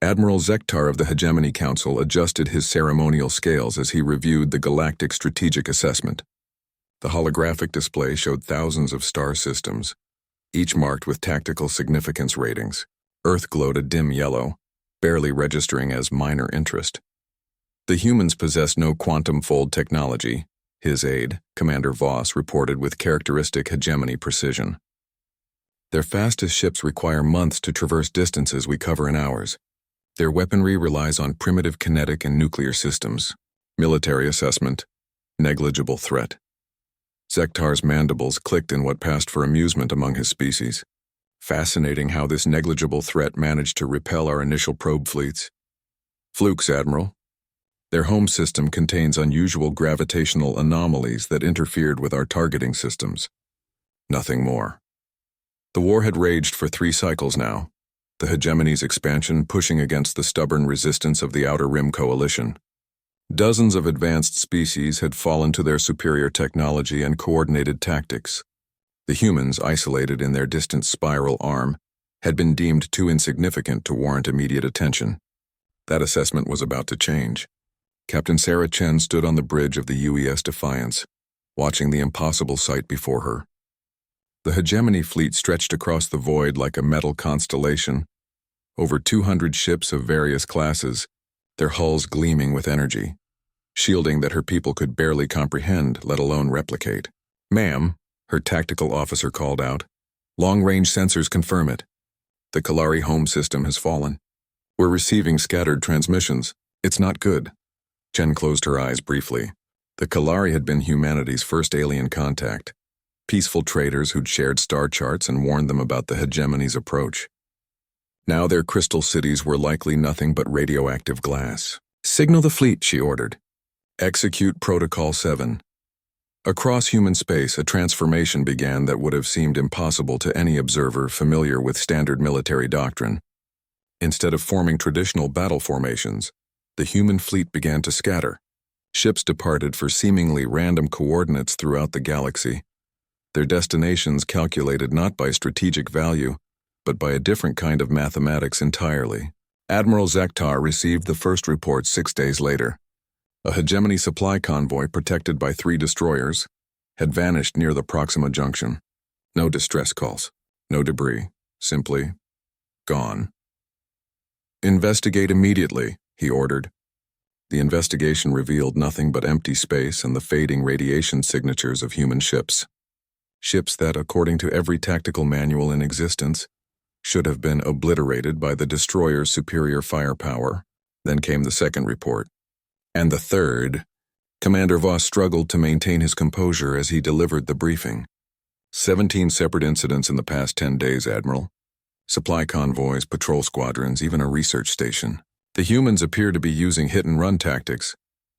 Admiral Zektar of the Hegemony Council adjusted his ceremonial scales as he reviewed the Galactic Strategic Assessment. The holographic display showed thousands of star systems, each marked with tactical significance ratings. Earth glowed a dim yellow, barely registering as minor interest. The humans possessed no quantum fold technology, his aide, Commander Voss, reported with characteristic hegemony precision. Their fastest ships require months to traverse distances we cover in hours. Their weaponry relies on primitive kinetic and nuclear systems. Military assessment, negligible threat. Zektar's mandibles clicked in what passed for amusement among his species. Fascinating how this negligible threat managed to repel our initial probe fleets. Flukes, Admiral. Their home system contains unusual gravitational anomalies that interfered with our targeting systems. Nothing more. The war had raged for 3 cycles now, the hegemony's expansion pushing against the stubborn resistance of the Outer Rim Coalition. Dozens of advanced species had fallen to their superior technology and coordinated tactics. The humans, isolated in their distant spiral arm, had been deemed too insignificant to warrant immediate attention. That assessment was about to change. Captain Sarah Chen stood on the bridge of the UES Defiance, watching the impossible sight before her. The hegemony fleet stretched across the void like a metal constellation, over 200 ships of various classes, their hulls gleaming with energy, shielding that her people could barely comprehend, let alone replicate. "Ma'am," her tactical officer called out, "long-range sensors confirm it. The Kalari home system has fallen. We're receiving scattered transmissions. It's not good." Chen closed her eyes briefly. The Kalari had been humanity's first alien contact, peaceful traders who'd shared star charts and warned them about the hegemony's approach. Now their crystal cities were likely nothing but radioactive glass. "Signal the fleet," she ordered. "Execute Protocol 7. Across human space, a transformation began that would have seemed impossible to any observer familiar with standard military doctrine. Instead of forming traditional battle formations, the human fleet began to scatter. Ships departed for seemingly random coordinates throughout the galaxy, their destinations calculated not by strategic value, but by a different kind of mathematics entirely. Admiral Zektar received the first report 6 days later. A hegemony supply convoy protected by 3 destroyers had vanished near the Proxima Junction. No distress calls, no debris, simply gone. "Investigate immediately," he ordered. The investigation revealed nothing but empty space and the fading radiation signatures of human ships. Ships that, according to every tactical manual in existence, should have been obliterated by the destroyer's superior firepower. Then came the second report. And the third. Commander Voss struggled to maintain his composure as he delivered the briefing. 17 separate incidents in the past 10 days, Admiral. Supply convoys, patrol squadrons, even a research station. The humans appear to be using hit-and-run tactics,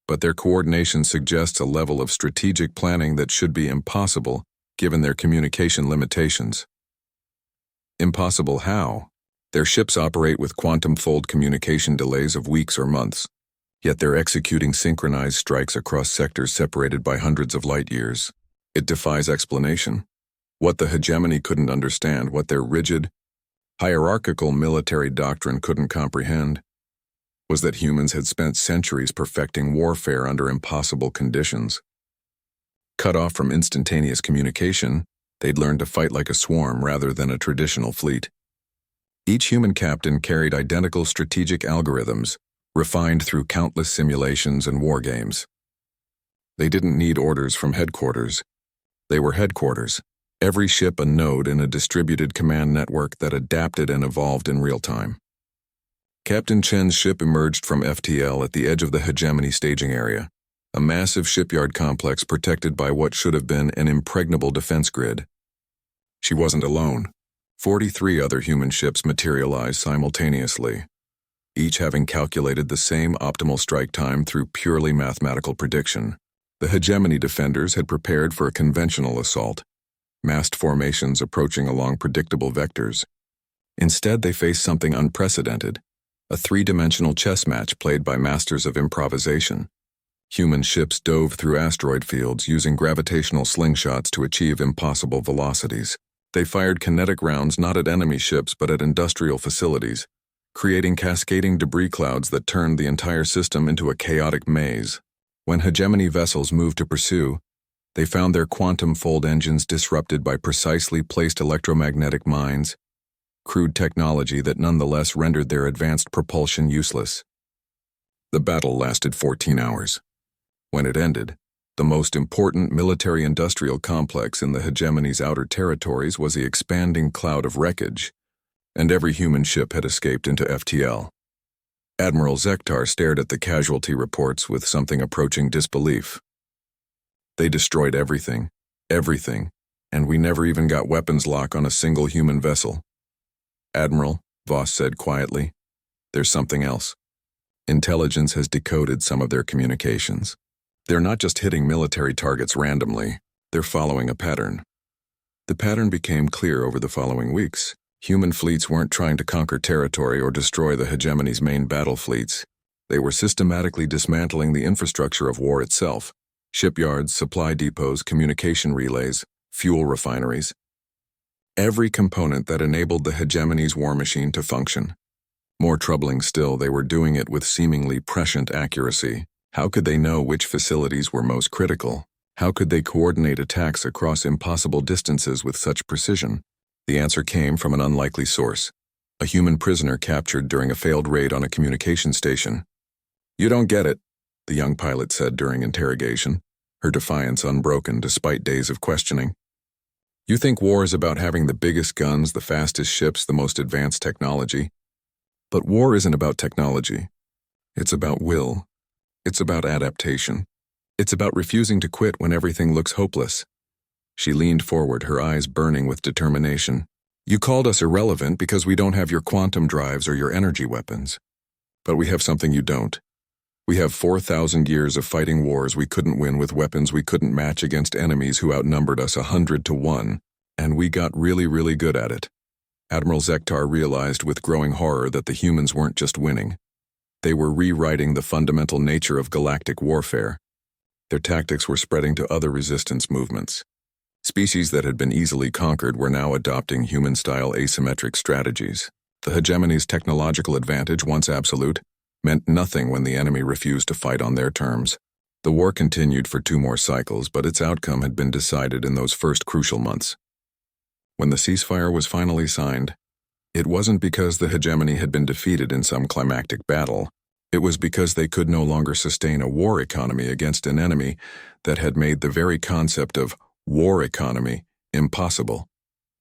but their coordination suggests a level of strategic planning that should be impossible given their communication limitations. Impossible how? Their ships operate with quantum fold communication delays of weeks or months, yet they're executing synchronized strikes across sectors separated by hundreds of light years. It defies explanation. What the hegemony couldn't understand, what their rigid, hierarchical military doctrine couldn't comprehend, was that humans had spent centuries perfecting warfare under impossible conditions. Cut off from instantaneous communication, they'd learned to fight like a swarm rather than a traditional fleet. Each human captain carried identical strategic algorithms, refined through countless simulations and war games. They didn't need orders from headquarters. They were headquarters, every ship a node in a distributed command network that adapted and evolved in real time. Captain Chen's ship emerged from FTL at the edge of the hegemony staging area, a massive shipyard complex protected by what should have been an impregnable defense grid. She wasn't alone. 43 other human ships materialized simultaneously, each having calculated the same optimal strike time through purely mathematical prediction. The hegemony defenders had prepared for a conventional assault, massed formations approaching along predictable vectors. Instead, they faced something unprecedented, a 3-dimensional chess match played by masters of improvisation. Human ships dove through asteroid fields using gravitational slingshots to achieve impossible velocities. They fired kinetic rounds not at enemy ships but at industrial facilities, creating cascading debris clouds that turned the entire system into a chaotic maze. When hegemony vessels moved to pursue, they found their quantum fold engines disrupted by precisely placed electromagnetic mines, crude technology that nonetheless rendered their advanced propulsion useless. The battle lasted 14 hours. When it ended, the most important military-industrial complex in the hegemony's outer territories was the expanding cloud of wreckage, and every human ship had escaped into FTL. Admiral Zektar stared at the casualty reports with something approaching disbelief. They destroyed everything, and we never even got weapons lock on a single human vessel. Admiral, Voss said quietly, there's something else. Intelligence has decoded some of their communications. They're not just hitting military targets randomly, they're following a pattern. The pattern became clear over the following weeks. Human fleets weren't trying to conquer territory or destroy the hegemony's main battle fleets. They were systematically dismantling the infrastructure of war itself: shipyards, supply depots, communication relays, fuel refineries. Every component that enabled the hegemony's war machine to function. More troubling still, they were doing it with seemingly prescient accuracy. How could they know which facilities were most critical? How could they coordinate attacks across impossible distances with such precision? The answer came from an unlikely source: a human prisoner captured during a failed raid on a communication station. You don't get it, the young pilot said during interrogation, her defiance unbroken despite days of questioning. You think war is about having the biggest guns, the fastest ships, the most advanced technology. But war isn't about technology. It's about will. It's about adaptation. It's about refusing to quit when everything looks hopeless. She leaned forward, her eyes burning with determination. You called us irrelevant because we don't have your quantum drives or your energy weapons. But we have something you don't. We have 4,000 years of fighting wars we couldn't win with weapons we couldn't match against enemies who outnumbered us 100 to 1, and we got really good at it. Admiral Zektar realized with growing horror that the humans weren't just winning. They were rewriting the fundamental nature of galactic warfare. Their tactics were spreading to other resistance movements. Species that had been easily conquered were now adopting human-style asymmetric strategies. The hegemony's technological advantage, once absolute, meant nothing when the enemy refused to fight on their terms. The war continued for 2 more cycles, but its outcome had been decided in those first crucial months. When the ceasefire was finally signed, it wasn't because the hegemony had been defeated in some climactic battle. It was because they could no longer sustain a war economy against an enemy that had made the very concept of war economy impossible.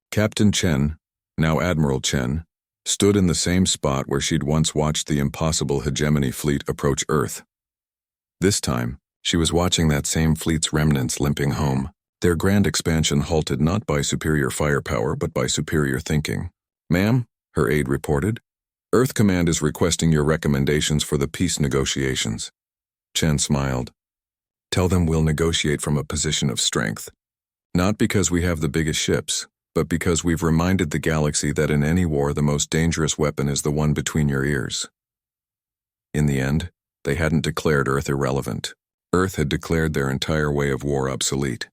Captain Chen, now Admiral Chen, stood in the same spot where she'd once watched the impossible hegemony fleet approach Earth. This time, she was watching that same fleet's remnants limping home, their grand expansion halted not by superior firepower but by superior thinking. Ma'am, her aide reported, Earth Command is requesting your recommendations for the peace negotiations. Chen smiled. Tell them we'll negotiate from a position of strength. Not because we have the biggest ships, but because we've reminded the galaxy that in any war the most dangerous weapon is the one between your ears. In the end, they hadn't declared Earth irrelevant. Earth had declared their entire way of war obsolete.